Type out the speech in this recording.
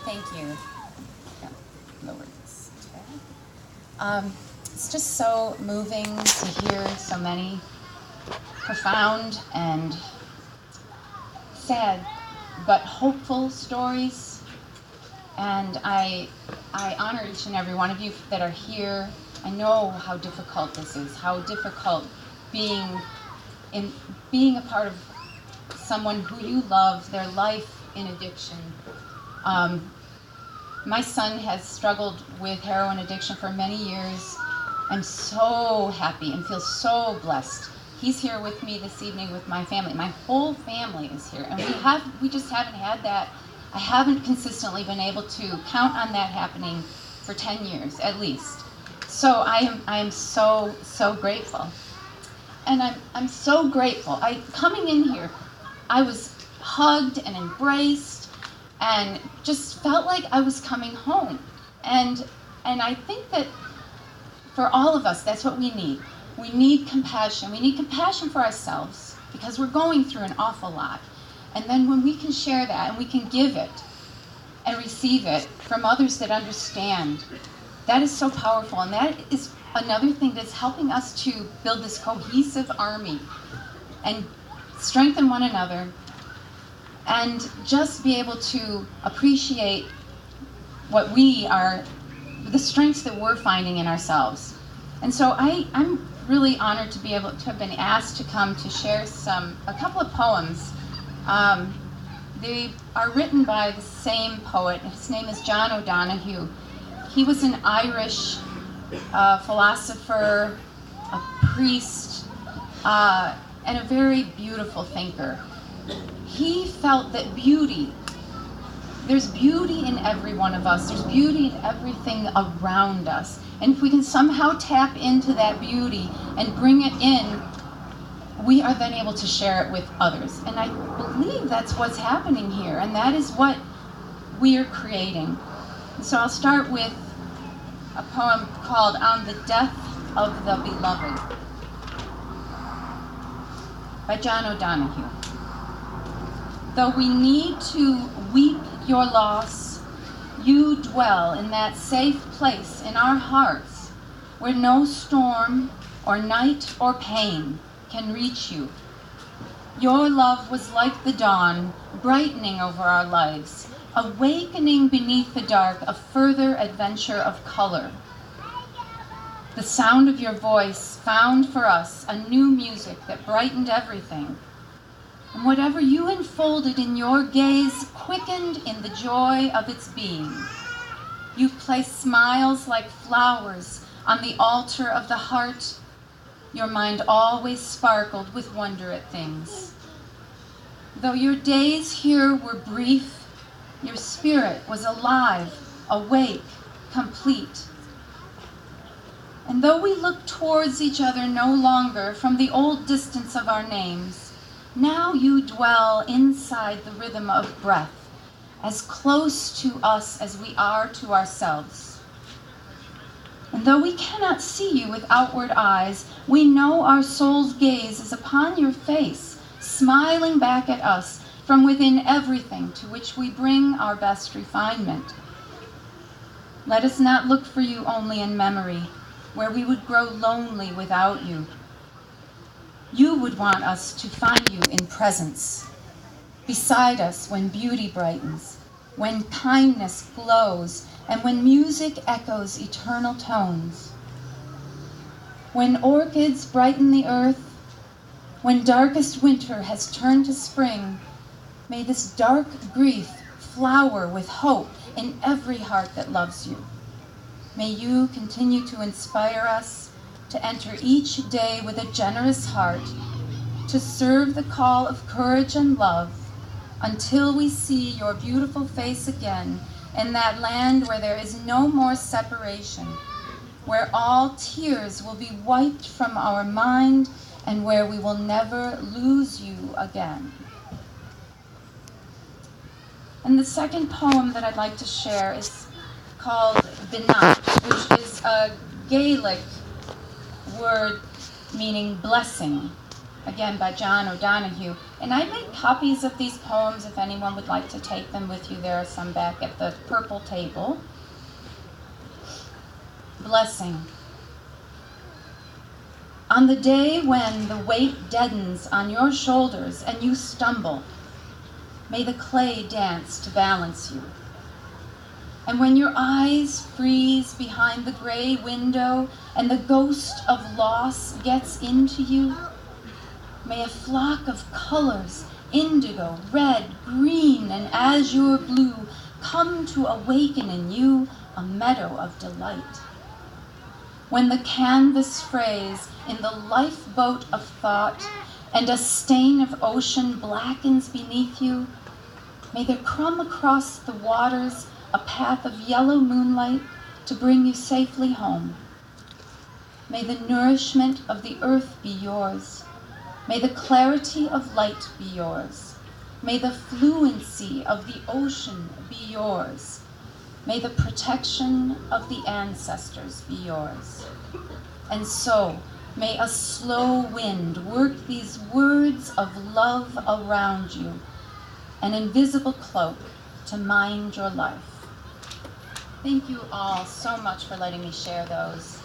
Thank you. Yeah, lower this tab. It's just so moving to hear so many profound and sad but hopeful stories. And I honor each and every one of you that are here. I know how difficult this is, how difficult being a part of someone who you love, their life in addiction. My son has struggled with heroin addiction for many years. I'm so happy and feel so blessed. He's here with me this evening with my family. My whole family is here, and we just haven't had that. I haven't consistently been able to count on that happening for 10 years at least. So I am so grateful. And I'm so grateful. Coming in here, I was hugged and embraced and just felt like I was coming home. And I think that for all of us, that's what we need. We need compassion. We need compassion for ourselves because we're going through an awful lot. And then when we can share that and we can give it and receive it from others that understand, that is so powerful. And that is another thing that's helping us to build this cohesive army and strengthen one another and just be able to appreciate what the strengths that we're finding in ourselves. And so I'm really honored to be able to have been asked to come to share a couple of poems. They are written by the same poet. His name is John O'Donohue. He was an Irish philosopher, a priest, and a very beautiful thinker. He felt that there's beauty in every one of us. There's beauty in everything around us. And if we can somehow tap into that beauty and bring it in, we are then able to share it with others. And I believe that's what's happening here, and that is what we are creating. So I'll start with a poem called On the Death of the Beloved by John O'Donohue. Though we need to weep your loss, you dwell in that safe place in our hearts where no storm or night or pain can reach you. Your love was like the dawn, brightening over our lives, awakening beneath the dark a further adventure of color. The sound of your voice found for us a new music that brightened everything. And whatever you enfolded in your gaze quickened in the joy of its being. You placed smiles like flowers on the altar of the heart. Your mind always sparkled with wonder at things. Though your days here were brief, your spirit was alive, awake, complete. And though we look towards each other no longer from the old distance of our names, now you dwell inside the rhythm of breath, as close to us as we are to ourselves. And though we cannot see you with outward eyes, we know our soul's gaze is upon your face, smiling back at us from within everything to which we bring our best refinement. Let us not look for you only in memory, where we would grow lonely without you. You would want us to find you in presence, beside us when beauty brightens, when kindness glows, and when music echoes eternal tones. When orchids brighten the earth, when darkest winter has turned to spring, may this dark grief flower with hope in every heart that loves you. May you continue to inspire us to enter each day with a generous heart, to serve the call of courage and love, until we see your beautiful face again in that land where there is no more separation, where all tears will be wiped from our mind, and where we will never lose you again. And the second poem that I'd like to share is called Binat, which is a Gaelic word meaning blessing. again by John O'Donohue. And I made copies of these poems if anyone would like to take them with you. There are some back at the purple table. Blessing. On the day when the weight deadens on your shoulders and you stumble, may the clay dance to balance you. And when your eyes freeze behind the gray window and the ghost of loss gets into you, may a flock of colors, indigo, red, green, and azure blue, come to awaken in you a meadow of delight. When the canvas frays in the lifeboat of thought and a stain of ocean blackens beneath you, may there crumb across the waters a path of yellow moonlight to bring you safely home. May the nourishment of the earth be yours. May the clarity of light be yours. May the fluency of the ocean be yours. May the protection of the ancestors be yours. And so, may a slow wind work these words of love around you, an invisible cloak to mind your life. Thank you all so much for letting me share those.